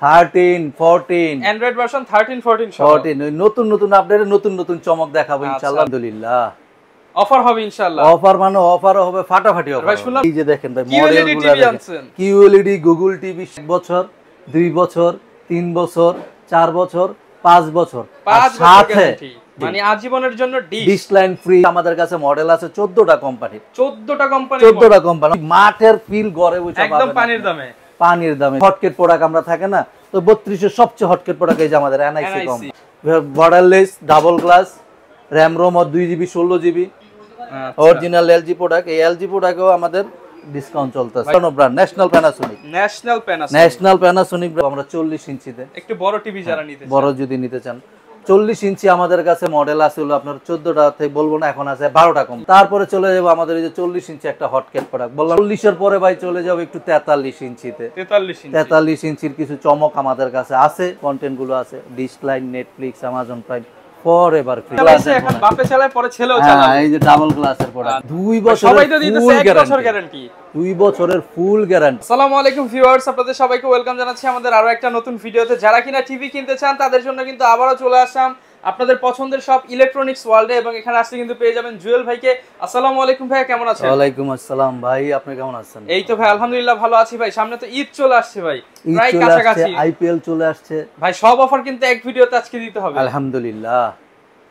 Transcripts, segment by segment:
13 14 Android version 13 14 সহ 14 ওই নতুন নতুন আপডেটে নতুন নতুন চমক দেখাবো ইনশাআল্লাহ। আলহামদুলিল্লাহ অফার হবে ইনশাআল্লাহ। অফার মানে অফারও হবে, ফাটাফাটি অফার। ভাই শুনলাম এই যে দেখেন ভাই মডেলগুলো দেখেন, QLED গুগল টিভি 1 বছর 2 বছর 3 বছর 4 বছর 5 বছর, 5 সাথে মানে আজীবনের জন্য ডিশ লাইন ফ্রি। আমাদের কাছে মডেল আছে 14টা কোম্পানি, 14টা কোম্পানি, 14টা কোম্পানি। মাঠের ফিল গড়ে বসে একদম পানির দামে, পানির দামে। হটকেট প্রোডাক্ট আমরা থাকে না তো 32 এর সবচেয়ে হটকেট প্রোডাক্ট এই যে আমাদের NIC কম, borderless double glass, RAM ROM 2GB 16GB, original LG product. এই LG প্রোডাক্টও আমাদের ডিসকাউন্ট চলতেছে। কোন ব্র্যান্ড? ন্যাশনাল প্যানাসোনিক আমরা 40 ইঞ্চিতে একটু বড় টিভি যারা নিতে চান, বড় যদি নিতে চান 40 ইঞ্চি আমাদের কাছে মডেল আছে হলো আপনার 14টা থেকে বলবো না, এখন আছে 12টা কম। তারপরে চলে যাবো আমাদের এই যে 40 ইঞ্চি একটা হটকেট প্রোডাক্ট বললাম। 40 এর পরে ভাই চলে যাবো একটু 43 ইঞ্চিতে। 43 ইঞ্চির কিছু চমক আমাদের কাছে আছে, কন্টেন্ট গুলো আছে। Dish line, Netflix, Amazon Prime forever free. এখন বাপে চালায় পরে ছেলেও চালায়। এই যে ডাবল গ্লাসের প্রোডাক্ট 2 বছর, সবাই তো দিতেছে 1 বছর গ্যারান্টি, 2 বছরের ফুল গ্যারান্টি। আসসালামু আলাইকুম ভিউয়ার্স, আপনাদের সবাইকে ওয়েলকাম জানাচ্ছি আমাদের আরো একটা নতুন ভিডিওতে। যারা কিনা টিভি কিনতে চান তাদের জন্য কিন্তু আবারো চলে আসলাম আপনাদের পছন্দের সব ইলেকট্রনিক্স ওয়ার্ল্ডে, এবং এখানে আসলে কিন্তু পেয়ে যাবেন জুয়েল ভাইকে। আসসালামু আলাইকুম ভাই, কেমন আছেন? ওয়ালাইকুম আসসালাম ভাই, আপনি কেমন আছেন? এই তো ভাই আলহামদুলিল্লাহ ভালো আছি ভাই। সামনে তো ঈদ চলে আসছে ভাই, প্রায় কাছাকাছি IPL চলে আসছে ভাই। সব অফার কিন্তু এক ভিডিওতে আজকে দিতে হবে আলহামদুলিল্লাহ।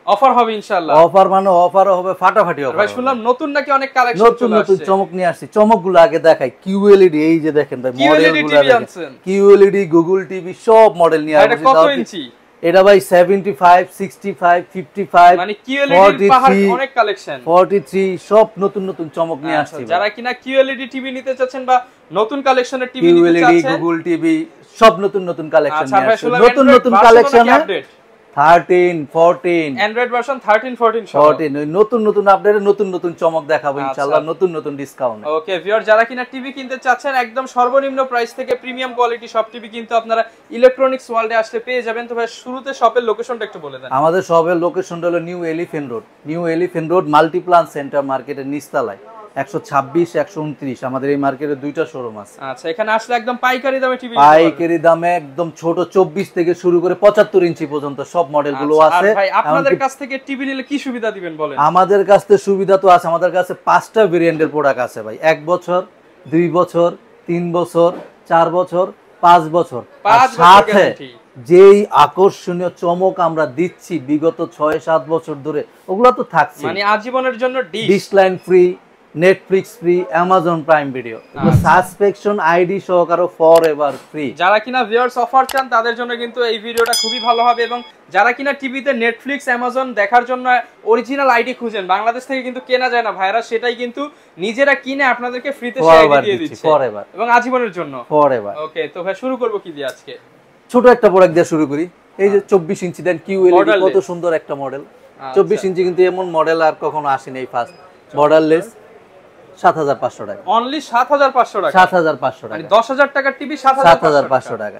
অফার হবে ইনশাআল্লাহ। অফার মানে অফারও হবে, ফাটাফাটি অফার। ভাই শুনলাম নতুন নাকি অনেক কালেকশন নতুন নতুন চমক নিয়ে আসছে। চমকগুলো আগে দেখাই। QLED এই যে দেখেন ভাই মডেলগুলো দেখেন, QLED গুগল টিভি সব মডেল নিয়ে আসছে। এটা কত ইঞ্চি? এটা ভাই 75 65 55 মানে QLED পাহাড় অনেক কালেকশন, 43 সব নতুন নতুন চমক নিয়ে আসছে। যারা কিনা QLED টিভি নিতে চাচ্ছেন বা নতুন কালেকশনের টিভি নিতে চাচ্ছেন, গুগল টিভি সব নতুন নতুন কালেকশন নিয়ে আসছে। নতুন নতুন কালেকশনে 13 14 অ্যান্ড্রয়েড ভার্সন 13 14 14 ওই নতুন নতুন আপডেটে নতুন নতুন চমক দেখাবো ইনশাআল্লাহ, নতুন নতুন ডিসকাউন্ট। ওকে ভিউয়ার, যারা কিনা টিভি কিনতে চাচ্ছেন একদম সর্বনিম্ন প্রাইস থেকে প্রিমিয়াম কোয়ালিটি সব টিভি কিন্তু আপনারা ইলেকট্রনিক্স ওয়ার্ল্ডে আসলে পেয়ে যাবেন। তো ভাই শুরুতে শপের লোকেশনটা একটু বলে দেন। আমাদের শপের লোকেশনটা হলো new elephant road Multiplan centre মার্কেটের নিচতলায় 126 129। আমাদের এই মার্কেটে দুইটা শোরুম আছে। আচ্ছা, এখানে আসলে একদম পাইকারি দামে টিভি, পাইকারি দামে একদম ছোট 24 থেকে শুরু করে 75 ইঞ্চি পর্যন্ত সব মডেলগুলো আছে। ভাই আপনাদের কাছ থেকে টিভি নিলে কি সুবিধা দিবেন বলেন? আমাদের কাছ থেকে সুবিধা তো আছে, আমাদের কাছে 5টা ভেরিয়েন্টের প্রোডাক্ট আছে ভাই। 1 বছর 2 বছর 3 বছর 4 বছর 5 বছর, সাথে যেই আকর্ষণীয় চমক আমরা দিচ্ছি বিগত 6-7 বছর ধরে ওগুলো তো থাকছে। মানে আজীবনের জন্য dish line free, Netflix free, Amazon prime video, subscription ID সহকারে ফরএভার ফ্রি। যারা কিনা ভিউয়ার্স অফার চান তাদের জন্য কিন্তু এই ভিডিওটা খুবই ভালো হবে। এবং যারা কিনা টিভিতে নেটফ্লিক্স, অ্যামাজন দেখার জন্য অরিজিনাল আইডি খুঁজেন, বাংলাদেশ থেকে কিন্তু কেনা যায় না ভাইরা, সেটাই কিন্তু নিজেরা কিনে আপনাদেরকে ফ্রিতে দিয়ে দিচ্ছে ফরএভার এবং আজীবনের জন্য ফরএভার। ওকে, তো ভাই শুরু করব কি দিয়ে আজকে? ছোট একটা প্রোডাক্ট দিয়ে শুরু করি। এই যে 24 ইঞ্চি দেন QLED, কত সুন্দর একটা মডেল। 24 ইঞ্চি কিন্তু এমন মডেল আর কখনো আসেনি, এই ফার্স্ট। বর্ডারলেস 7500 টাকা, অনলি 7500 টাকা, 7500 টাকা, মানে 10000 টাকার টিভি 7500 টাকা।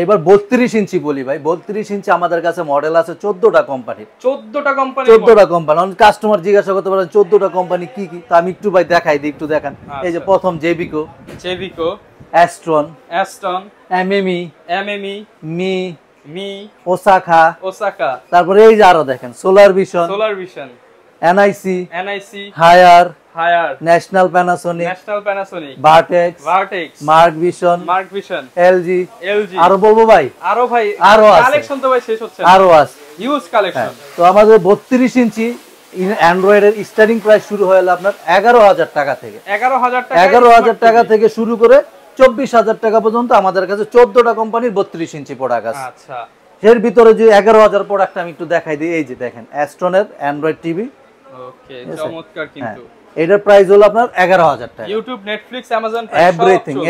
এবার 32 ইঞ্চি বলি ভাই, 32 ইঞ্চি আমাদের কাছে মডেল আছে 14টা কোম্পানি, 14টা কোম্পানি। কাস্টমার জিজ্ঞাসা করতে পারেন 14টা কোম্পানি কি কি, তো আমি একটু ভাই দেখাই দিই, একটু দেখান। এই যে প্রথম জেবিকো, অ্যাস্ট্রন, এমএমই, মি, ওসাকা। তারপরে এই যে আরো দেখেন Solar Vision, NIC, Haier, National Panasonic, Vertex, Mark Vision, LG. আরো বলবো ভাই? আরো ভাই কালেকশন তো ভাই শেষ হচ্ছে না, আরো আছে হিউজ কালেকশন। তো আমাদের 32 ইঞ্চি অ্যান্ড্রয়েডের স্টার্টিং প্রাইস শুরু হয়ে গেল আপনার 11000 টাকা থেকে, 11000 টাকা থেকে শুরু করে 24000 টাকা পর্যন্ত আমাদের কাছে 14টা কোম্পানির 32 ইঞ্চি প্রোডাক্ট আছে। আচ্ছা, এর ভিতরে যে 11000 প্রোডাক্ট আমি একটু দেখাই দিই। এই যে দেখেন অ্যাস্ট্রনের অ্যান্ড্রয়েড টিভি। ওকে, চমৎকার। কিন্তু এটার প্রাইস হলো আপনার 11000 টাকা। ইউটিউব, নেটফ্লিক্স, অ্যামাজন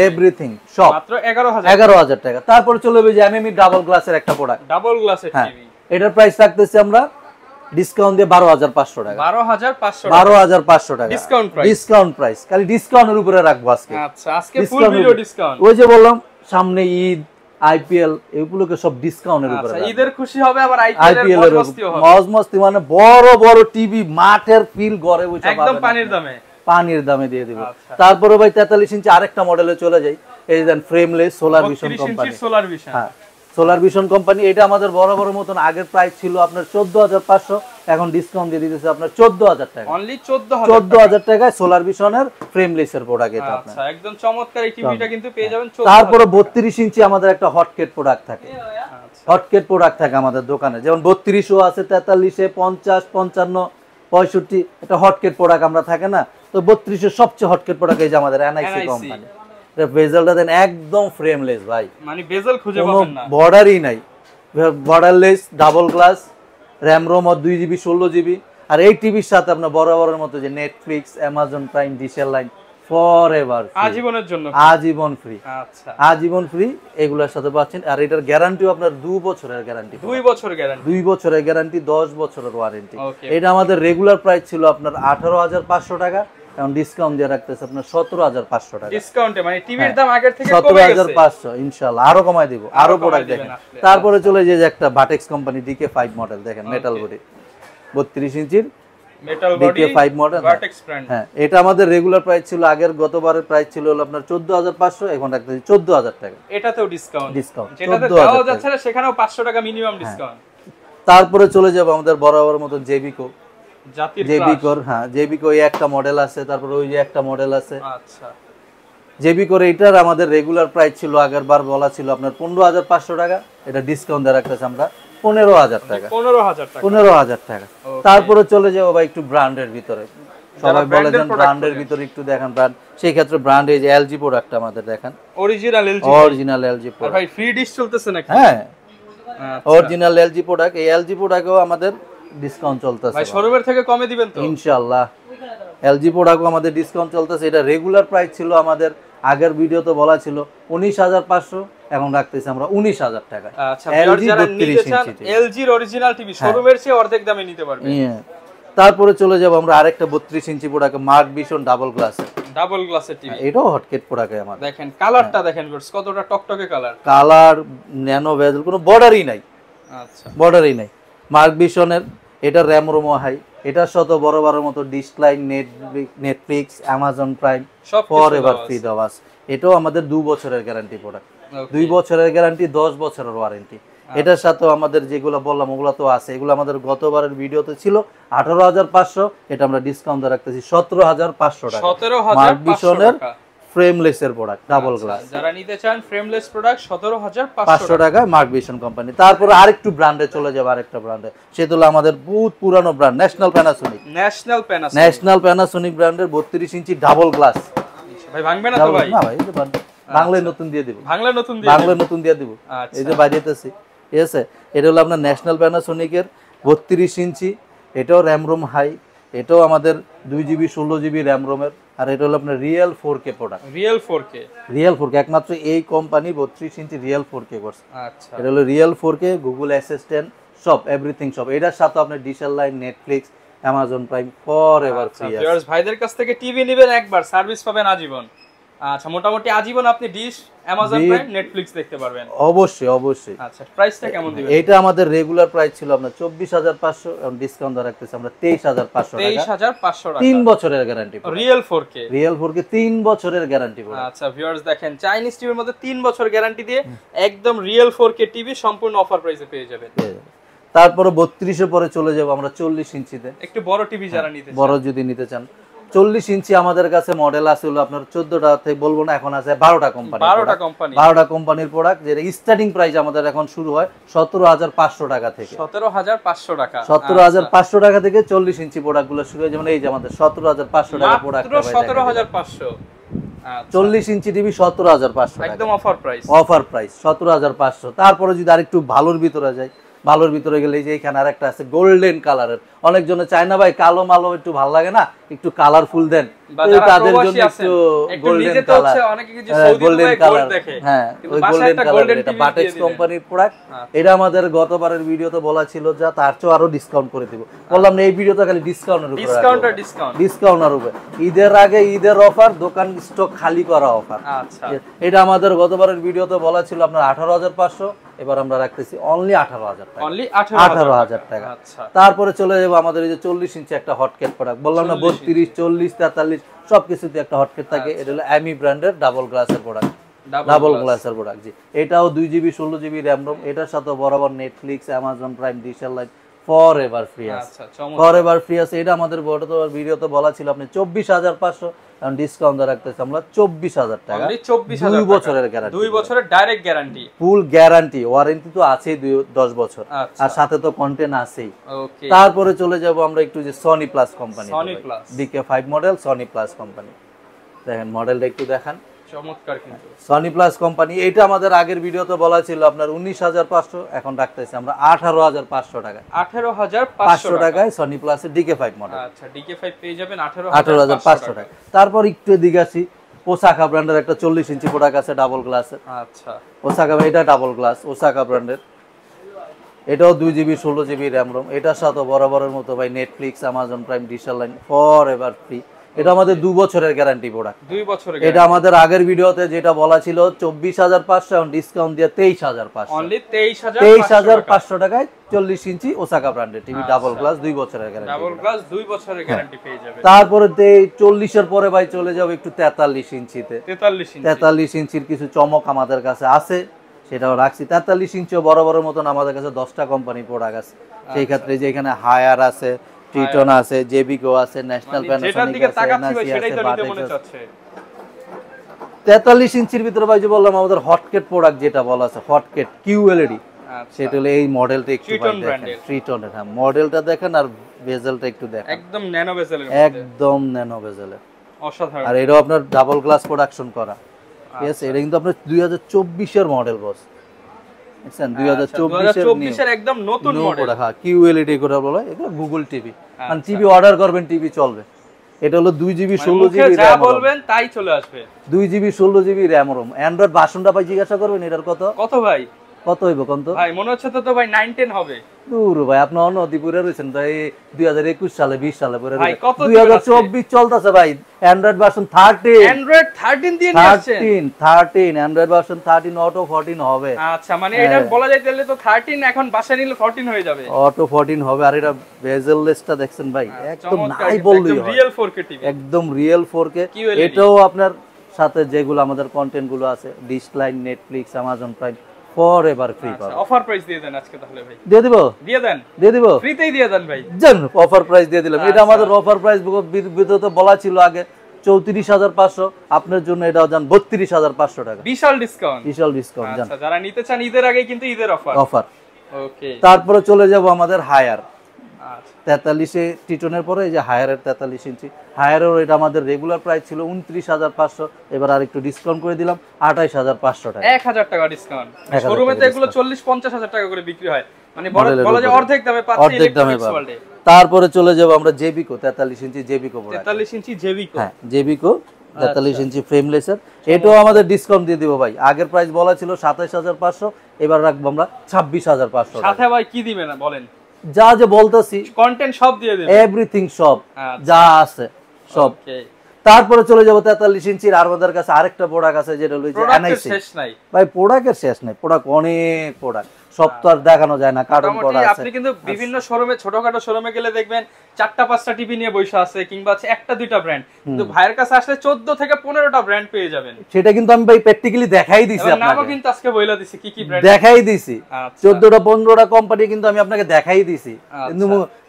এভরিথিং সব মাত্র 11000 টাকা। তারপরে চলে যাবে যে এমএমই ডাবল গ্লাসের একটা প্রোডাক্ট, ডাবল গ্লাসের টিভি। এটার প্রাইস রাখতেছি আমরা ডিসকাউন্ট দিয়ে 12500 টাকা, 12500 টাকা ডিসকাউন্ট প্রাইস। খালি ডিসকাউন্টের উপরে রাখবো আজকে। আচ্ছা, আজকে ফুল ভিডিও ডিসকাউন্ট। ওই যে বললাম সামনে ঈদ, IPL, এগুলোকে সব ডিসকাউন্টের উপরে। আচ্ছা, ঈদের খুশি হবে, আবার IPL এর মজমস্তি হবে। মজমস্তি মানে বড় বড় টিভি, মাঠের ফিল গড়ে বসে একদম পানির দামে দিয়ে দিবে। তারপরে ভাই 43 ইঞ্চি আরেকটা মডেলে চলে যাই। এই যে frameless solar vision company. Solar vision, হ্যাঁ সোলার ভিশন কোম্পানি। এটা আমাদের বড় বড় মতন আগের প্রাইস ছিল আপনার 14500, এখন ডিসকাউন্ট দিয়ে দিতেছে আপনার 14000 টাকা। অনলি 14000 টাকায় সোলার ভিশনের ফ্রেমলেসের প্রোডাক্ট এটা আপনার। আচ্ছা একদম চমৎকার এই টিভিটা কিন্তু পেয়ে যাবেন। তারপরে 32 ইঞ্চি আমাদের একটা হটকেট প্রোডাক্ট থাকে, হটকেট প্রোডাক্ট থাকে আমাদের দোকানে, যেমন 32ও আছে, 43-এ, 50, 55, 65 এটা হটকেট প্রোডাক্ট আমরা থাকে না। তো 32-এর সবচেয়ে হটকেট প্রোডাক্ট এই যে আমাদের এনআইসি কোম্পানি। এটা বেজেলটা দেন একদম ফ্রেমলেস ভাই, মানে বেজেল খুঁজে পাবেন না, বর্ডারই নাই, borderless, double glass, RAM ROM 2GB 16GB। আর এই টিভির সাথে আপনার বরাবরের মতো যে নেটফ্লিক্স, অ্যামাজন প্রাইম, ডিশের লাইন ফরএভার, আজীবনের জন্য, আজীবন ফ্রি। আচ্ছা আজীবন ফ্রি এগুলোর সাথে পাচ্ছেন। আর এটার গ্যারান্টিও আপনার 2 বছরের গ্যারান্টি, 2 বছর গ্যারান্টি, 2 বছরের গ্যারান্টি, 10 বছরের ওয়ারেন্টি। এটা আমাদের রেগুলার প্রাইস ছিল আপনার 18500 টাকা, এখন ডিসকাউন্ট দিয়ে রাখতেছে আপনার 17500 টাকা ডিসকাউন্টে। মানে টিভির দাম আগের থেকে কমে গেছে 17500, ইনশাআল্লাহ আরো কমায় দিব, আরো প্রোডাক্ট দেখেন। তারপরে চলে যে একটা বাটেক্স কোম্পানি DK5 মডেল দেখেন, মেটাল বডি 32 ইঞ্চির মেটাল বডি DK5 মডেল, বাটেক্স ব্র্যান্ড। হ্যাঁ এটা আমাদের রেগুলার প্রাইস ছিল আগের গতবারের প্রাইস ছিল হলো আপনার 14500, এখন রাখতেছি 14000 টাকা। এটাতেও ডিসকাউন্ট, ডিসকাউন্ট যেটাতে দেওয়া যাচ্ছে না সেখানেও 500 টাকা মিনিমাম ডিসকাউন্ট। তারপরে চলে যাব আমাদের বরাবর মতো জেবিকো, জাতির জেবিকোর, হ্যাঁ জেবিকো এই একটা মডেল আছে, তারপরে ওই যে একটা মডেল আছে। আচ্ছা জেবিকোর এইটার আমাদের রেগুলার প্রাইস ছিল আগের বার বলা ছিল আপনার 15500 টাকা, এটা ডিসকাউন্ট দিয়ে রাখতেছি আমরা 15000 টাকা, 15000 টাকা। তারপরে চলে যাবো ভাই একটু ব্র্যান্ডের ভিতরে, সবাই বলে যে ব্র্যান্ডের ভিতরে একটু দেখেন ব্র্যান্ড, সেই ক্ষেত্রে ব্র্যান্ড এই যে এলজি প্রোডাক্ট আমাদের দেখেন, অরিজিনাল এলজি প্রোডাক্ট। ভাই ফ্রি ডিশ চলতেছে নাকি? হ্যাঁ অরিজিনাল এলজি প্রোডাক্ট, এই এলজি প্রোডাক্টও আমাদের ডিসকাউন্ট চলতেছে ভাই, শোরুমের থেকে কমে দিবেন তো ইনশাআল্লাহ। এলজি প্রোডাক্টও আমাদের ডিসকাউন্ট চলতেছে। এটা রেগুলার প্রাইস ছিল আমাদের আগের ভিডিওতে বলা ছিল 19500, এখন রাখতেছি আমরা 19000 টাকা। আচ্ছা এলজি যারা নিতে চান এলজির অরিজিনাল টিভি শোরুমের চেয়ে অর্ধেক দামে নিতে পারবেন। তারপরে চলে যাব আমরা আরেকটা 32 ইঞ্চি প্রোডাক্ট, মার্ক ভিশন ডাবল গ্লাসের, ডাবল গ্লাসের টিভি। এটাও হটকেট প্রোডাক্ট আমাদের। দেখেন কালারটা দেখেন কতটা টকটকে কালার, কালার ন্যানো বেজেল, কোনো বর্ডারই নাই। আচ্ছা বর্ডারই নাই। মার্ক ভিশনের এটা র‍্যাম রোম হাই, এটার সাথে বড়বারের মতো dish line, Netflix, Amazon Prime forever free দেওয়া আছে। এটাও আমাদের 2 বছরের গ্যারান্টি প্রোডাক্ট, 2 বছরের গ্যারান্টি, 10 বছরের ওয়ারেন্টি। এটার সাথে আমাদের যেগুলো বললাম ওগুলো তো আছে, এগুলো আমাদের গতবারের ভিডিওতে ছিল 18500, এটা আমরা ডিসকাউন্ট রাখতেছি 17500 টাকা। 17500 টাকা ফ্রেমলেসের প্রোডাক্ট, ডাবল গ্লাস যারা নিতে চান ফ্রেমলেস প্রোডাক্ট 17500 টাকা, মার্ক ভিশন কোম্পানি। তারপরে আরেকটু ব্র্যান্ডে চলে যাব, আরেকটা ব্র্যান্ডে, সেটা হলো আমাদের বহুত পুরানো brand national Panasonic. National Panasonic ব্র্যান্ডের 32 ইঞ্চি ডাবল গ্লাস। ভাই ভাঙবে না তো ভাই? না ভাই, এটা বাংলায় নতুন দিয়ে দিব, বাংলায় নতুন দিয়ে দিব, এই যে বাজিয়েতেছি, ঠিক আছে। এটা হলো আপনার ন্যাশনাল প্যানাসোনিকের 32 ইঞ্চি, এটাও র‍্যাম রোম হাই, এটাও আমাদের 2GB 16GB র‍্যাম রোমের। আর এটা হলো আপনার real 4K product, real 4K একমাত্র এই কোম্পানি 32 ইঞ্চি রিয়েল 4K করছে। আচ্ছা এটা হলো রিয়েল 4K, গুগল অ্যাসিস্ট্যান্ট সব, এভরিথিং সব। এটার সাথে আপনার ডিশের line, Netflix, Amazon Prime forever free আছে। ভিউয়ার্স ভাইদের কাছ থেকে টিভি নেবেন একবার, সার্ভিস পাবেন আজীবন। আচ্ছা মোটামুটি আজীবন আপনি ডিশ, অ্যামাজন প্রাইম, নেটফ্লিক্স দেখতে পারবেন। অবশ্যই অবশ্যই। আচ্ছা প্রাইসটা কেমন দিবেন? এটা আমাদের রেগুলার প্রাইস ছিল আপনার 24500, এখন ডিসকাউন্ট দিয়ে রাখতেছি আমরা 23500 টাকা। 23500 টাকা, 3 বছরের guarantee, real 4K, real 4K 3 বছরের গ্যারান্টি। আচ্ছা ভিউয়ার্স দেখেন, চাইনিজ টিভির মধ্যে 3 বছর গ্যারান্টি দিয়ে একদম রিয়েল 4K টিভি সম্পূর্ণ অফার প্রাইসে পেয়ে যাবেন। তারপরে 32 এর পরে চলে যাব আমরা 40 ইঞ্চিতে, একটু বড় টিভি যারা নিতে চান, বড় যদি নিতে চান 40 ইঞ্চি আমাদের কাছে মডেল আছে হলো আপনার 14টা থেকে বলবো না, এখন আছে 12টা কোম্পানি, 12টা কোম্পানির প্রোডাক্ট, যেটা স্টার্টিং প্রাইস আমাদের এখন শুরু হয় 17500 টাকা থেকে, 17500 টাকা, 17500 টাকা থেকে 40 ইঞ্চি প্রোডাক্টগুলো শুরু হয়। যেমন এই যে আমাদের 17500 টাকা প্রোডাক্ট, মাত্র 17500। 40 ইঞ্চি টিভি 17500 টাকা, একদম অফার প্রাইস, অফার প্রাইস 17500। তারপরে যদি আরেকটু ভালোর ভিতরে যাই, ভালোর ভিতরে গেলে এই যে এখানে আরেকটা আছে গোল্ডেন কালারের, অনেকজনে চায় না ভাই কালো মালো একটু ভালো লাগে না, একটু কালারফুল দেন, তাদের জন্য একটু গোল্ডেন কালার, গোল্ডেন কালার। হ্যাঁ ওই গোল্ডেন কালার, এটা বাটেক্স কোম্পানির প্রোডাক্ট। এটা আমাদের গতবারের ভিডিওতে বলা ছিল যা, তার চেয়ে আরো ডিসকাউন্ট করে দিব, বললাম না এই ভিডিওতে খালি ডিসকাউন্টের উপরে, ডিসকাউন্টের উপরে, ঈদের আগে ঈদের অফার, দোকান স্টক খালি করা অফার। আচ্ছা এটা আমাদের গতবারের ভিডিওতে বলা ছিল আপনার 18500, এবার আমরা রাখতেছি অনলি 18000 টাকা, অনলি 18000 টাকা। তারপরে চলে যাবো আমাদের এই যে 40 ইঞ্চি একটা হটকেট প্রোডাক্ট, বললাম না 32, 40, 43 সবকিছুতে একটা হটকেট থাকে। এটা হলো অ্যামি ব্র্যান্ডের ডাবল গ্লাসের প্রোডাক্ট, ডাবল গ্লাসের প্রোডাক্ট। জি, এটাও 2GB 16GB র্যাম রোম, এটার সাথে বরাবর Netflix, Amazon prime, digital light forever free আছে। ফরএভার ফ্রি আছে। এটা আমাদের ভিডিওতে বলা ছিল আপনি 24,500, কারণ ডিসকাউন্ট রাখতেছি আমরা 24,000 টাকা। 24,000 2 বছরের গ্যারান্টি, 2 বছরের direct guarantee, full guarantee, warranty তো আছেই 10 বছর, আর সাথে তো কন্টেন্ট আছেই। ওকে, তারপরে চলে যাব আমরা একটু যে Sony plus company, Sony plus DK5 model Sony plus company. দেখেন মডেলটা একটু দেখান, চমৎকার কিন্তু সনি প্লাস কোম্পানি। এটা আমাদের আগের ভিডিওতে বলা ছিল আপনার 19,500, এখন রাখতেছি আমরা 18,500 টাকা। 18,500 টাকায় সনি প্লাসের DK5 মডেল। আচ্ছা, DK5 পেয়ে যাবেন 18,500 টাকা। তারপর একটু এদিকে আসি, ওসাকা ব্র্যান্ডের একটা 40 ইঞ্চি প্রোডাক্ট আছে ডাবল গ্লাসের। আচ্ছা, ওসাকা, এটা ডাবল গ্লাস ওসাকা ব্র্যান্ডের। এটাও 2GB 16GB র্যাম রোম, এটার সাথে বরাবরের মতো ভাই Netflix, Amazon prime, digital line forever free. এটা আমাদের 2 বছরের গ্যারান্টি প্রোডাক্ট। 2 বছরের। এটা আমাদের আগের ভিডিওতে যেটা বলা ছিল 24,500, এখন ডিসকাউন্ট দিয়ে 23,500, অনলি 23,500 টাকায় 40 ইঞ্চি ওসাকা ব্র্যান্ডের টিভি ডাবল গ্লাস 2 বছরের গ্যারান্টি। ডাবল গ্লাস 2 বছরের গ্যারান্টি পেয়ে যাবেন। তারপরে 40 এর পরে ভাই চলে যাবে একটু 43 ইঞ্চিতে। 43 ইঞ্চির কিছু চমক আমাদের কাছে আছে, সেটাও রাখছি। 43 ইঞ্চিও বরাবরের মতন আমাদের কাছে 10টা কোম্পানি প্রোডাক্ট আছে। সেই ক্ষেত্রে যে এখানে হায়ার আছে, ট্রিটন আছে, জেবিকো আছে, ন্যাশনাল প্যানাসোনিক আছে, এনআরসি আছে, বাটেক্স আছে। 43 ইঞ্চির ভিতরে ভাই যে বললাম আমাদের হটকেট প্রোডাক্ট যেটা বলা আছে, হটকেট কিউএলইডি, সেটা হলো এই মডেলটা একটু দেখেন, ট্রিটনের। হ্যাঁ, মডেলটা দেখেন আর বেজেলটা একটু দেখেন, একদম ন্যানো বেজেলের, একদম ন্যানো বেজেলের, অসাধারণ। আর এটাও আপনার ডাবল গ্লাস প্রোডাকশন করা। ঠিক আছে, এটা কিন্তু আপনার 2024 এর মডেল বস, দেখছেন 2024 এর একদম নতুন মডেল। হ্যাঁ, কিউএলইডি করে বলে, এটা গুগল টিভি, মানে টিভি অর্ডার করবেন টিভি চলবে। এটা হলো 2GB 16GB যা বলবেন তাই চলে আসবে। 2GB 16GB RAM ROM. Android ভার্সনটা ভাই জিজ্ঞাসা করবেন এটার কত ভাই, কত হইব কোন তো ভাই? মনে হচ্ছে তো ভাই 9-10 হবে। দূর ভাই, আপনি নদীপুরে রয়েছেন ভাই, 2021 সালে 20 সালে পরে, ভাই কত 2024 চলতেছে ভাই। অ্যান্ড্রয়েড ভার্সন 13, অ্যান্ড্রয়েড 13 দিয়ে নিয়েছেন। 13 অ্যান্ড্রয়েড ভার্সন 13 অটো 14 হবে। আচ্ছা, মানে এটা বলা যায় তাহলে তো 13 এখন বাসায় নিলে 14 হয়ে যাবে, অটো 14 হবে। আর এটা বেজেললেসটা দেখছেন ভাই, একদম নাই বললেই হয়, রিয়েল 4K টিভি, একদম রিয়েল 4K। এটাও আপনার সাথে যেগুলো আমাদের কন্টেন্ট গুলো আছে, dish line, Netflix, Amazon Prime forever free পাবেন। অফার প্রাইস দিয়ে দেন আজকে তাহলে ভাই। দিয়ে দিব, দিয়ে দিব, ফ্রিতেই দিয়ে দেন ভাই। জান অফার প্রাইস দিয়ে দিলাম। এটা আমাদের অফার প্রাইস ভিডিওতে বলা ছিল আগে 34,500, আপনার জন্য এটাও জান 32,500 টাকা। বিশাল ডিসকাউন্ট, বিশাল ডিসকাউন্ট জান। আচ্ছা, যারা নিতে চান ঈদের আগে কিন্তু ঈদের অফার। ওকে, তারপরে চলে যাব আমাদের হায়ার। 43 এ টিটনের পরে এই যে হায়ারের 43 ইঞ্চি হায়ারের, এটা আমাদের রেগুলার প্রাইস ছিল 29,500, এবার আর একটু ডিসকাউন্ট করে দিলাম 28,500 টাকা। 1000 টাকা ডিসকাউন্ট। শোরুমে তো এগুলো 40-50 হাজার টাকা করে বিক্রি হয়, মানে বলা যায় অর্ধেক দামে পাচ্ছি ইলেকট্রনিক্স ওয়ার্ল্ডে। তারপরে চলে যাব আমরা জেবিকো 43 ইঞ্চি জেবিকো প্রোডাক্ট। 43 ইঞ্চি জেবিকো, হ্যাঁ জেবিকো 43 ইঞ্চি ফ্রেমলেসের। এটাও আমাদের ডিসকাউন্ট দিয়ে দিব ভাই। আগের প্রাইস বলা ছিল 27,500, এবার রাখবো আমরা 26,500। সাথে ভাই কি দিবেন না বলেন? যা যে বলতাছি কন্টেন্ট সব দিয়ে দেব, এভরিথিং সব যা আছে সব। তারপরে চলে যাব 43 ইঞ্চির। আর আমাদের কাছে আরেকটা প্রোডাক্ট আছে যেটা হলো যে এনআইসি। শেষ নাই ভাই, প্রোডাক্টের শেষ নাই, প্রোডাক্ট অনেক প্রোডাক্ট, সব তো আর দেখানো যায় না, কার্টন করা আছে। আপনি কিন্তু বিভিন্ন শোরুমে, ছোটখাটো শোরুমে গেলে দেখবেন 4টা-5টা টিভি নিয়ে বসে আছে, কিংবা 1টা-2টা ব্র্যান্ড, কিন্তু ভাইয়ের কাছে আসলে 14 থেকে 15টা ব্র্যান্ড পেয়ে যাবেন। সেটা কিন্তু আমি ভাই প্র্যাকটিক্যালি দেখাই দিছি আপনাকে, নামও কিন্তু আজকে বইলা দিছি কি কি ব্র্যান্ড দেখাই দিছি। 14টা 15টা কোম্পানি কিন্তু আমি আপনাকে দেখাই দিছি। কিন্তু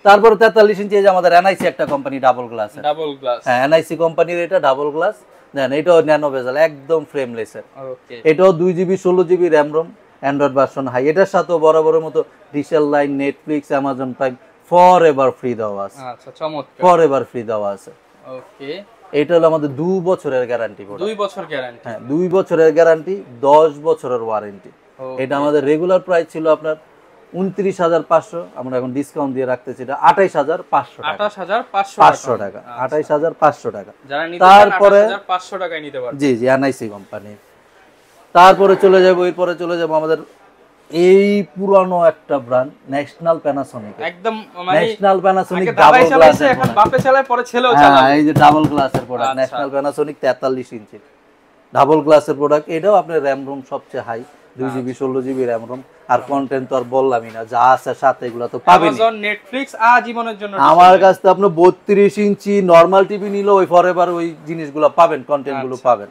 তারপরে 43 ইঞ্চি যে আমাদের এনআইসি একটা কোম্পানি ডাবল গ্লাস, হ্যাঁ এনআইসি কোম্পানির এটা ডাবল গ্লাস দেন। এটাও ন্যানো বেজেল, একদম ফ্রেমলেসের। এটাও 2GB 16GB RAM ROM, Android version high. এটার সাথেও বরাবরের মতো digital line, Netflix, Amazon Prime forever free দেওয়া আছে। আচ্ছা, চমৎকার, ফরএভার ফ্রি দেওয়া আছে। ওকে, এটা হলো আমাদের 2 বছরের গ্যারান্টি। 2 বছর গ্যারান্টি, হ্যাঁ 2 বছরের গ্যারান্টি, 10 বছরের ওয়ারেন্টি। এটা আমাদের রেগুলার প্রাইস ছিল আপনার 29,500, আমরা এখন ডিসকাউন্ট দিয়ে রাখতেছি এটা 28,500 টাকা। 28,500 টাকা, 28,500 টাকা। যারা নিতে চান তারপরে 28,500 টাকায় নিতে পারবেন। জি জি, এনআইসি কোম্পানি। তারপরে চলে যাব, এরপরে চলে যাব আমাদের এই পুরানো একটা ব্র্যান্ড ন্যাশনাল প্যানাসোনিক। একদম মানে ন্যাশনাল প্যানাসোনিক ডাবল গ্লাস, এখন বাপে চালায় পরে ছেলেও চালায়। এই যে ডাবল গ্লাসের product, National Panasonic 43 inch double গ্লাসের প্রোডাক্ট। এটাও আপনার র্যাম রোম সবচেয়ে high, 2GB 16GB RAM ROM. আর কন্টেন্ট তো আর বললামই না, যা আছে সাথে এগুলো তো পাবেন। অ্যামাজন, নেটফ্লিক্স আজীবনের জন্য আমার কাছে তো আপনি 32 ইঞ্চি নরমাল টিভি নিলে ওই ফরএভার ওই জিনিসগুলো পাবেন, কন্টেন্ট গুলো পাবেন।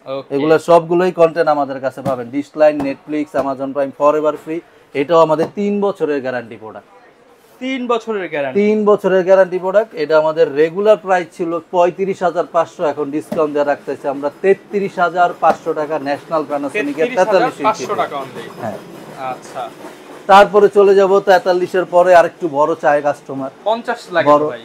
Okay. এগুলো সবগুলোই কন্টেন্ট আমাদের কাছে পাবেন। Dish line, Netflix, Amazon Prime forever free. এটাও আমাদের 3 বছরের গ্যারান্টি প্রোডাক্ট। 3 বছরের গ্যারান্টি। 3 বছরের গ্যারান্টি প্রোডাক্ট। এটা আমাদের রেগুলার প্রাইস ছিল 35,500, এখন ডিসকাউন্ট দিয়ে রাখতেছি আমরা 33,500 টাকা, ন্যাশনাল প্যানাসোনিকের 33,500 টাকা অনলি। হ্যাঁ। আচ্ছা, তারপরে চলে যাব 43 এর পরে আরেকটু বড় চাই কাস্টমার। 50 লাগে বড় ভাই।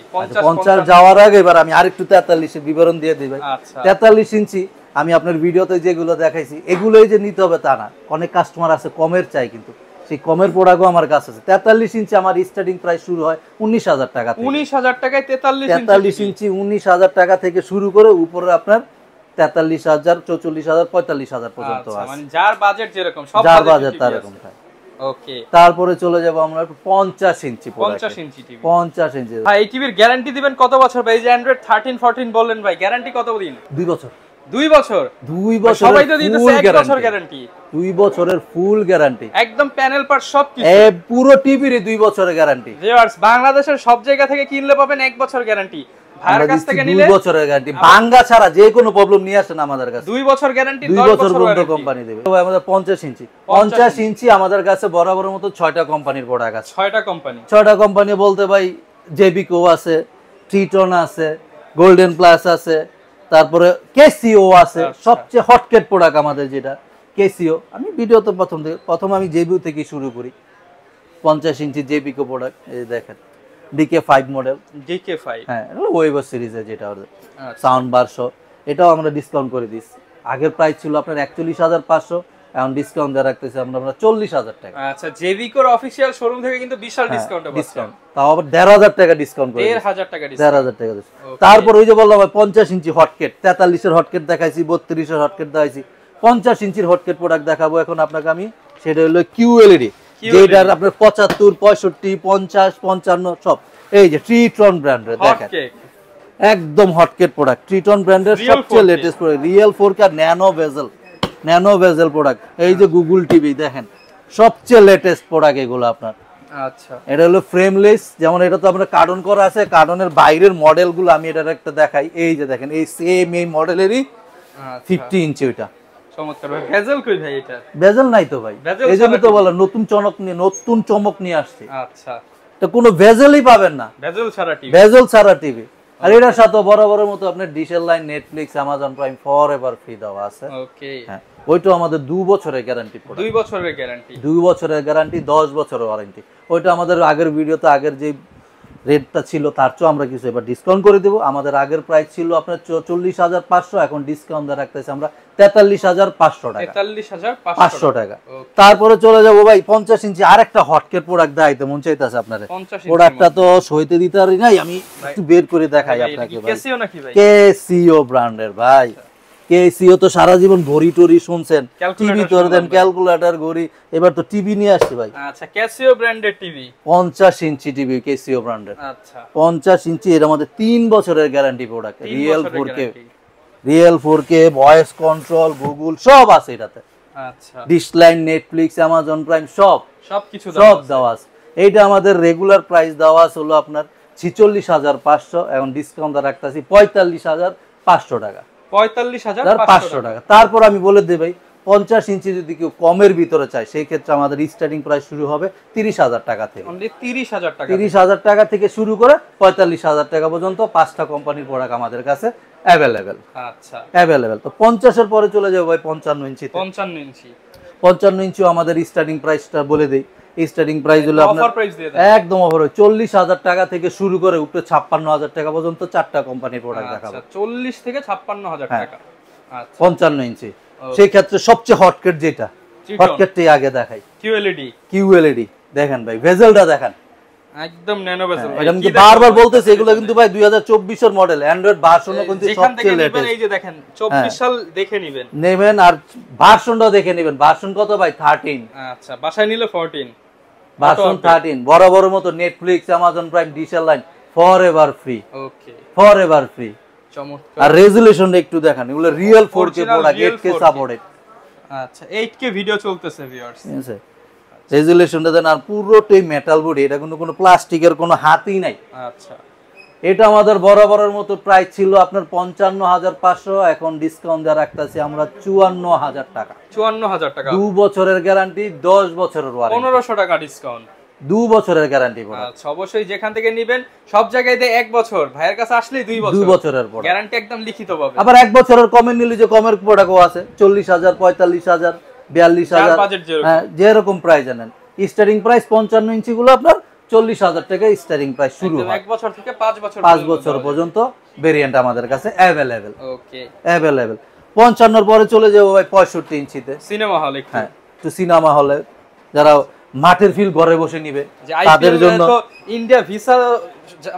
50 যাওয়ার আগে এবার আমি আরেকটু 43 এর বিবরণ দিয়ে দিই ভাই। আচ্ছা, 43 ইঞ্চি আমি আপনার ভিডিওতে যেগুলো দেখাইছি এগুলোই যে নিতে হবে তা না, অনেক কাস্টমার আছে কমের চাই, কিন্তু সেই কমের প্রোডাক্টও আমার কাছে আছে। 43 ইঞ্চি আমার স্টার্টিং প্রাইস শুরু হয় 19,000 টাকা থেকে। 19,000 টাকায় 43 ইঞ্চি 19,000 টাকা থেকে শুরু করে উপরে আপনার 43,000, 44,000, 45,000 পর্যন্ত আচ্ছা, আছে। মানে যার বাজেট যেরকম, সব যার বাজেট বাজেট তার এরকম। ওকে। তারপরে চলে যাব আমরা 50 ইঞ্চি 50 ইঞ্চি টিভি। 50 ইঞ্চি ভাই এই টিভির গ্যারান্টি দিবেন কত বছর ভাই? এই যে অ্যান্ড্রয়েড 13 14 বললেন ভাই, গ্যারান্টি কত দিন? 2 বছর। 2 বছর? 2 বছর সবাই তো দিতেছে 1 বছর গ্যারান্টি। 2 বছরের ফুল গ্যারান্টি, একদম প্যানেল পার্ট সবকিছু, পুরো টিভির 2 বছরের গ্যারান্টি। ভিউয়ার্স, বাংলাদেশের সব জায়গা থেকে কিনলে পাবেন 1 বছর গ্যারান্টি। ভাইয়ের কাছ থেকে নিলে 2 বছরের গ্যারান্টি, ভাঙা ছাড়া যে কোনো প্রবলেম নিয়ে আসেন আমাদের কাছে। 2 বছর গ্যারান্টি, 2 10 বছর বছর পর্যন্ত ওয়ারেন্টি কোম্পানি দেবে। তবে আমাদের 50 ইঞ্চি 50 ইঞ্চি আমাদের কাছে বরাবরের মতো 6টা কোম্পানির প্রোডাক্ট আছে। 6টা কোম্পানি। 6টা কোম্পানি বলতে ভাই জেবিকো আছে, ট্রিটন আছে, গোল্ডেন প্লাস আছে, তারপরে কেসিও আছে। সবচেয়ে হটকেট প্রোডাক্ট আমাদের যেটা কেসিও। আমি ভিডিওতে প্রথম আমি জেবিও থেকে শুরু করি। 50 ইঞ্চি জেবিকো প্রোডাক্ট, এই দেখেন DK5 মডেল। DK5, হ্যাঁ, এটা ওয়েভার সিরিজের যেটা ওদের সাউন্ড বার সহ। এটাও আমরা ডিসকাউন্ট করে দিচ্ছি। আগের প্রাইস ছিল আপনার 41,500, এখন ডিসকাউন্ট দিয়ে রাখতেছি আমরা 40,000 টাকা। আচ্ছা, জেবিকোর অফিশিয়াল শোরুম থেকে কিন্তু বিশাল ডিসকাউন্ট আছে। ডিসকাউন্ট তাও আবার 1,500 টাকা ডিসকাউন্ট করে 1,500 টাকা ডিসকাউন্ট। 1,500 টাকা ডিসকাউন্ট। তারপর ওই যে বললাম ভাই 50 ইঞ্চি হটকেট, 43 এর হটকেট দেখাইছি, 32 এর হটকেট দেখাইছি, 50 ইঞ্চির হটকেট প্রোডাক্ট দেখাবো এখন আপনাকে আমি। সেটা হলো QLED, যেটার আপনার 75, 65, 50, 55 সব। এই যে ট্রিটন ব্র্যান্ডের দেখেন, একদম হটকেট প্রোডাক্ট। ট্রিটন ব্র্যান্ডের সবচেয়ে latest product, real 4K nano বেজেল প্রোডাক্ট। এই যে গুগল টিভি দেখেন, সবচেয়ে লেটেস্ট প্রোডাক্ট এগুলো আপনার। আচ্ছা, এটা হলো ফ্রেমলেস, যেমন এটা তো আমরা কার্টন করা আছে, কার্টনের বাইরের মডেলগুলো আমি এটার একটা দেখাই। এই যে দেখেন, এই সেম এই মডেলেরই 50 ইঞ্চি ওইটা। চমৎকার ভাই। বেজেল কই ভাই? এটা বেজেল নাই তো ভাই, এইজন্য তো বললাম নতুন চমক নিয়ে আসছে। আচ্ছা, তো কোনো বেজেলই পাবেন না, বেজেল ছাড়া টিভি। বেজেল ছাড়া টিভি। আর এটার সাথে বরাবরের মতো আপনার ডিশের line, Netflix, Amazon Prime forever free দেওয়া আছে। ওকে। হ্যাঁ, ওইটা আমাদের 2 বছরের গ্যারান্টি প্রোডাক্ট। 2 বছরের গ্যারান্টি, 2 বছরের গ্যারান্টি, 10 বছরের ওয়ারেন্টি। ওইটা আমাদের আগের ভিডিওতে আগের যে রেটটা ছিল তার চেয়ে আমরা কিছু এবার ডিসকাউন্ট করে দেব। আমাদের আগের প্রাইস ছিল আপনার 44,500, এখন ডিসকাউন্ট দিয়ে রাখতেছি আমরা 43,500 টাকা। 43,500 টাকা। তারপরে চলে যাব ভাই 50 ইঞ্চি আরেকটা হটকেট প্রোডাক্ট দেখাইতে মন চাইতেছে আপনাদের। প্রোডাক্টটা তো সইতে দিতে পারি নাই, আমি একটু বের করে দেখাই আপনাকে ভাই। কেসিও নাকি ভাই? কেসিও ব্র্যান্ডের ভাই। কেসিও তো সারা জীবন ঘড়ি টড়ি শুনছেন, টিভি তো দেন, ক্যালকুলেটর, ঘড়ি, এবার তো টিভি নিয়ে আসছে ভাই। আচ্ছা, কেসিও ব্র্যান্ডের টিভি, 50 ইঞ্চি টিভি কেসিও ব্র্যান্ডের। আচ্ছা, 50 ইঞ্চি, এর মধ্যে 3 বছরের guarantee product. Real 4K voice control, Google সব আছে এটাতে। আচ্ছা, ডিশলাইন, নেটফ্লিক্স, অ্যামাজন প্রাইম সবকিছু দেওয়া আছে। এইটা আমাদের রেগুলার প্রাইস দেওয়া আছে হলো আপনার 46,500, এখন ডিসকাউন্ট রাখতেছি 45,500 টাকা। 45,500 টাকা। তারপর আমি বলে দেই ভাই, 50 ইঞ্চি যদি কেউ কমের ভিতরে চায় সেই ক্ষেত্রে আমাদের স্টার্টিং প্রাইস শুরু হবে 30,000 টাকা থেকে। অনলি 30,000 টাকা। 30,000 টাকা থেকে শুরু করে 45,000 টাকা পর্যন্ত 5টা কোম্পানির প্রোডাক্ট আমাদের কাছে অ্যাভেলেবেল। আচ্ছা, অ্যাভেলেবেল। তো 50 এর পরে চলে যাবো ভাই 55 ইঞ্চি। 55 ইঞ্চি, 55 ইঞ্চিও আমাদের স্টার্টিং প্রাইসটা বলে দেই। স্টার্টিং প্রাইস হলো আপনার অফার প্রাইস দিয়ে দেন, একদম অফার, 40,000 টাকা থেকে শুরু করে উপরে 56,000 টাকা পর্যন্ত 4টা কোম্পানির প্রোডাক্ট দেখাবো। আচ্ছা, 40 থেকে 56,000 টাকা। আচ্ছা, 55 ইঞ্চি। সেই ক্ষেত্রে সবচেয়ে হটকেট যেটা, হটকেটটাই আগে দেখাই। QLED দেখেন ভাই, ভেজেলটা দেখেন, একদম ন্যানো ভেজেল ভাই। এটা কিন্তু বারবার বলতেছি, এগুলো কিন্তু ভাই 2024 এর মডেল, অ্যান্ড্রয়েড ভার্সনও কিন্তু সবচেয়ে লেটেস্ট। এই যে দেখেন 24 সাল দেখে নেবেন, আর ভার্সনটাও দেখে নেবেন। ভার্সন কত ভাই? 13। আচ্ছা, বাসায় নিলে 14, ভার্সন 13। বরাবর মতো নেটফ্লিক্স, অ্যামাজন প্রাইম, ডিশের line forever free. Okay, forever free. চমৎকার। আর রেজোলিউশনটা একটু দেখেন, এগুলো real 4K product, 8K supported. আচ্ছা, 8K ভিডিও চলতেছে ভিউয়ার্স। ঠিক আছে, রেজোলিউশনটা দেন। আর পুরোটাই মেটাল বডি, এটা কিন্তু কোনো প্লাস্টিকের কোনো হাতই নাই। আচ্ছা, এটা আমাদের বরাবরের মতো প্রাইস ছিল আপনার 55,500, এখন ডিসকাউন্ট যা রাখতেছি আমরা 54,000 টাকা। 54,000 টাকা, 2 বছরের গ্যারান্টি, 10 বছরের ওয়ারেন্টি, 1500 টাকা ডিসকাউন্ট, 2 বছরের গ্যারান্টি। আচ্ছা অবশ্যই যেখান থেকে নেবেন সব জায়গায় দেয় 1 বছর, ভাইয়ের কাছে আসলেই 2 বছর, 2 বছরের পর গ্যারান্টি একদম লিখিত পাবে। আবার 1 বছরের কমের নিলে যে কমের প্রোডাক্টও আছে 40,000, 45,000, 42,000, হ্যাঁ যেরকম প্রাইস জানেন। স্টার্টিং প্রাইস 55 ইঞ্চি গুলো আপনার 40,000 টাকা স্টার্টিং প্রাইস শুরু হয়। 1 বছর থেকে 5 বছর, 5 বছর পর্যন্ত ভেরিয়েন্ট আমাদের কাছে অ্যাভেলেবেল। ওকে অ্যাভেলেবেল। 55 পরে চলে যাবো ভাই 65 ইঞ্চিতে, সিনেমা হল। হ্যাঁ তো সিনেমা হলে যারা মাঠের ফিল ঘরে বসে নিবে তাদের জন্য ইন্ডিয়া ভিসা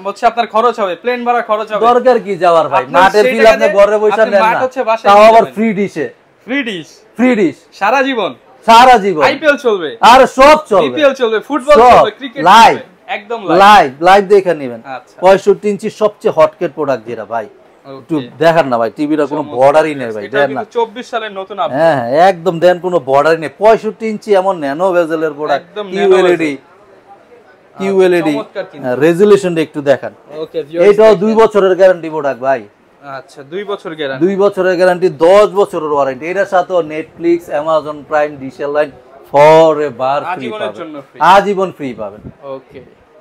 হচ্ছে আপনার খরচ হবে, প্লেন ভাড়া খরচ হবে, দরকার কি যাওয়ার ভাই, মাঠের ফিল আপনি ঘরে বসে নেন না, তাও আবার ফ্রি ডিশে, ফ্রি ডিশ সারা জীবন, সারা জীবন আইপিএল চলবে, আর সব চলবে, বিপিএল চলবে, ফুটবল চলবে, ক্রিকেট লাইভ, একদম লাইভ দেখে নেবেন। 65 ইঞ্চি সবচেয়ে হটকেট প্রোডাক্ট যেটা ভাই, একটু দেখার না ভাই, টিভিটা কোনো বর্ডারই নেই ভাই, দেন না 24 সালের নতুন আপডেট, হ্যাঁ একদম দেন কোনো বর্ডারই নেই। 65 ইঞ্চি এমন ন্যানো বেজেলের প্রোডাক্ট, কিউএলইডি রেজোলিউশনটা একটু দেখান। ওকে এইটাও 2 বছরের গ্যারান্টি প্রোডাক্ট ভাই। আচ্ছা 2 বছর গ্যারান্টি, 2 বছরের গ্যারান্টি, 10 বছরের ওয়ারেন্টি। এটার সাথে নেটফ্লিক্স, অ্যামাজন প্রাইম, ডিশেল লাইন ফরএভার ফ্রি পাবেন, আজীবন ফ্রি পাবেন। ওকে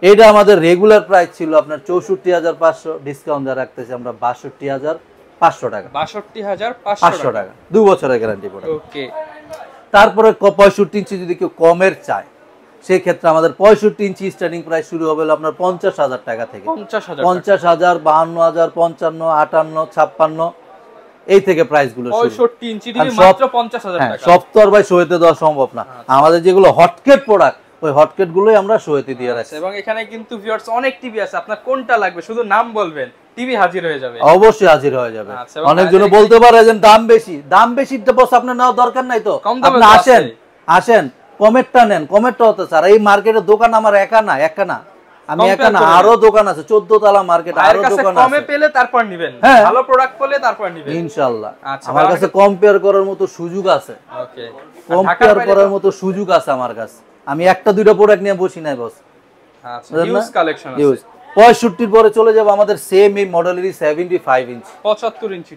এটা আমাদের রেগুলার প্রাইস ছিল আপনার 64,500, ডিসকাউন্ট যা রাখতেছি আমরা 62,500 টাকা, 62,500 টাকা, 2 বছরের গ্যারান্টি প্রোডাক্ট। ওকে তারপরে 65 ইঞ্চি যদি কেউ কমের চায় সেই ক্ষেত্রে আমাদের 65 ইঞ্চি স্টার্টিং প্রাইস শুরু হবে আপনার 50,000 টাকা থেকে, 50,000, 52,000, 55, 58, 56 এই থেকে প্রাইস গুলো শুরু। 65 ইঞ্চি টিভি মাত্র 50,000 টাকা। সব তো আর ভাই শোতে দেওয়া সম্ভব না, আমাদের যেগুলো হটকেট প্রোডাক্ট ওই হটকেট গুলোই আমরা শোতে দিয়ে রাখছি। এবং এখানে কিন্তু ভিউয়ার্স অনেক টিভি আছে, আপনার কোনটা লাগবে শুধু নাম বলবেন, টিভি হাজির হয়ে যাবে, অবশ্যই হাজির হয়ে যাবে। অনেকজন বলতে পারে যে দাম বেশি, দাম বেশিটা বস আপনার নেওয়ার দরকার নাই তো, আপনি আসেন কমেটটা নেন, কমেটটা হতে স্যার এই মার্কেটের দোকান আমার একা না, আমি একা না, আরো দোকান আছে, 14 তলা মার্কেট, আরো দোকান আছে, কমে পেলে তারপর নেবেন, ভালো প্রোডাক্ট পেলে তারপর নেবেন ইনশাআল্লাহ। আমার কাছে কম্পেয়ার করার মতো সুযোগ আছে, ওকে কম্পেয়ার করার মতো সুযোগ আছে আমার কাছে, আমি একটা দুইটা প্রোডাক্ট নিয়ে বসি নাই বস। আচ্ছা ইউজ কালেকশন আছে। 65 পরে চলে যাব আমাদের সেম এই মডেলেরই 75 ইঞ্চি, 75 ইঞ্চি,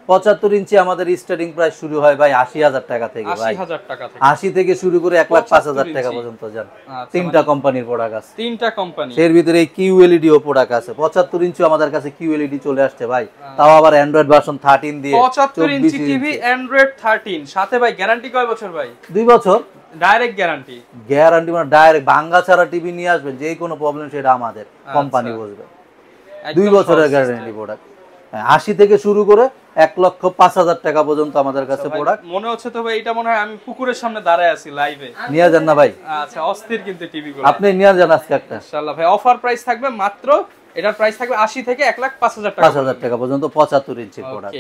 75 ইঞ্চি আমাদের স্টার্টিং প্রাইস শুরু হয় ভাই 80,000 টাকা থেকে, ভাই 80,000 টাকা থেকে, 80 থেকে শুরু করে 1,05,000 টাকা পর্যন্ত যান। তিনটা কোম্পানির প্রোডাক্ট আছে, তিনটা কোম্পানি, এর ভিতরে এই কিউএলইডি ও প্রোডাক্ট আছে। 75 ইঞ্চি আমাদের কাছে কিউএলইডি চলে আসছে ভাই, তাও আবার অ্যান্ড্রয়েড ভার্সন 13 দিয়ে। 75 ইঞ্চি টিভি অ্যান্ড্রয়েড 13 সাথে ভাই গ্যারান্টি কয় বছর ভাই? 2 বছর ডাইরেক্ট গ্যারান্টি, মানে ডাইরেক্ট ভাঙা ছাড়া টিভি নিয়ে আসবেন, যে কোনো প্রবলেম সেটা আমাদের কোম্পানি বুঝবে। 2 বছরের গ্যারান্টি প্রোডাক্ট, 80 থেকে শুরু করে 1,05,000 টাকা পর্যন্ত আমাদের কাছে প্রোডাক্ট। মনে হচ্ছে তো ভাই এটা মনে হয় আমি পুকুরের সামনে দাঁড়ায় আছি লাইভে, নিয়ে যান না ভাই। আচ্ছা অস্থির কিন্তু টিভি গুলো, আপনি নিয়ে যান আজকে একটা ইনশাআল্লাহ ভাই। অফার প্রাইস থাকবে মাত্র, এটার প্রাইস থাকবে 80 থেকে 1,05,000 টাকা, 5,000 টাকা পর্যন্ত 75 ইঞ্চির প্রোডাক্ট।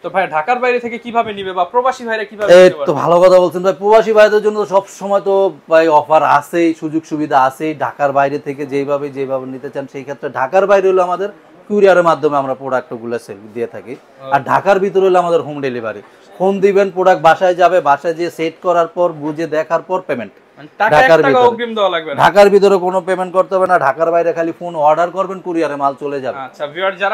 তো ভাই ঢাকার বাইরে থেকে কিভাবে নিবে বা প্রবাসী ভাইরা কিভাবে নিতে পারবে? তো ভালো কথা বলছেন ভাই, প্রবাসী ভাইদের জন্য সব সময় তো ভাই অফার আছেই, সুযোগ সুবিধা আছেই। ঢাকার বাইরে থেকে যেভাবে নিতে চান সেই ক্ষেত্রে ঢাকার বাইরে হলো আমাদের কুরিয়ারের মাধ্যমে আমরা প্রোডাক্টগুলো সেল দিয়ে থাকি, আর ঢাকার ভিতরে হলো আমাদের হোম ডেলিভারি। ফোন দিবেন, প্রোডাক্ট বাসায় যাবে, বাসায় যেয়ে সেট করার পর বুঝে দেখার পর পেমেন্ট। ঢাকার ভিতরে কোনো পেমেন্ট করতে হবে না, ঢাকার বাইরে খালি ফোন অর্ডার করবেন, কুরিয়ারে মাল চলে যাবে।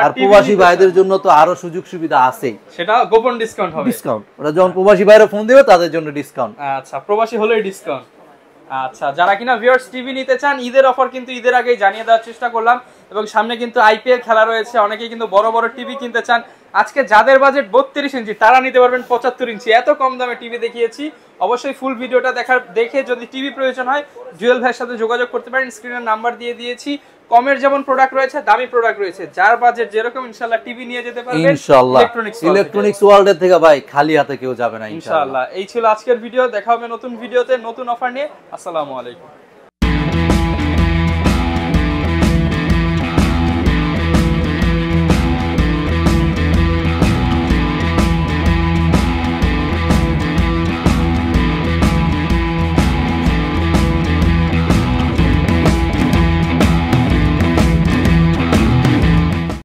আর প্রবাসী ভাইদের জন্য তো আরো সুযোগ সুবিধা আছেই, সেটা গোপন ডিসকাউন্ট হবে, ডিসকাউন্ট ওরা যখন প্রবাসী ভাইরা ফোন দিবে তাদের জন্য ডিসকাউন্ট। আচ্ছা প্রবাসী হলেই ডিসকাউন্ট। আচ্ছা যারা কিনা ভিউয়ার্স টিভি নিতে চান, ঈদের অফার কিন্তু ঈদের আগেই জানিয়ে দেওয়ার চেষ্টা করলাম, এবং সামনে কিন্তু আইপিএল খেলা রয়েছে, অনেকেই কিন্তু বড় বড় টিভি কিনতে চান। আজকে যাদের বাজেট 32 ইঞ্চি তারা নিতে পারবেন 75 ইঞ্চি, এত কম দামে টিভি দেখিয়েছি। অবশ্যই ফুল ভিডিওটা দেখে যদি টিভি প্রয়োজন হয় জুয়েল ভাইয়ের সাথে যোগাযোগ করতে পারেন, স্ক্রিনের নাম্বার দিয়ে দিয়েছি। কমের যেমন প্রোডাক্ট রয়েছে, দামি প্রোডাক্ট রয়েছে, যার বাজেট যেরকম ইনশাআল্লাহ টিভি নিয়ে যেতে পারবেন ইনশাআল্লাহ। ইলেকট্রনিক্স ওয়ার্ল্ডের থেকে ভাই খালি হাতে কেউ যাবে না ইনশাআল্লাহ। এই ছিল আজকের ভিডিও, দেখা হবে নতুন ভিডিওতে নতুন অফার নিয়ে। আসসালামু আলাইকুম।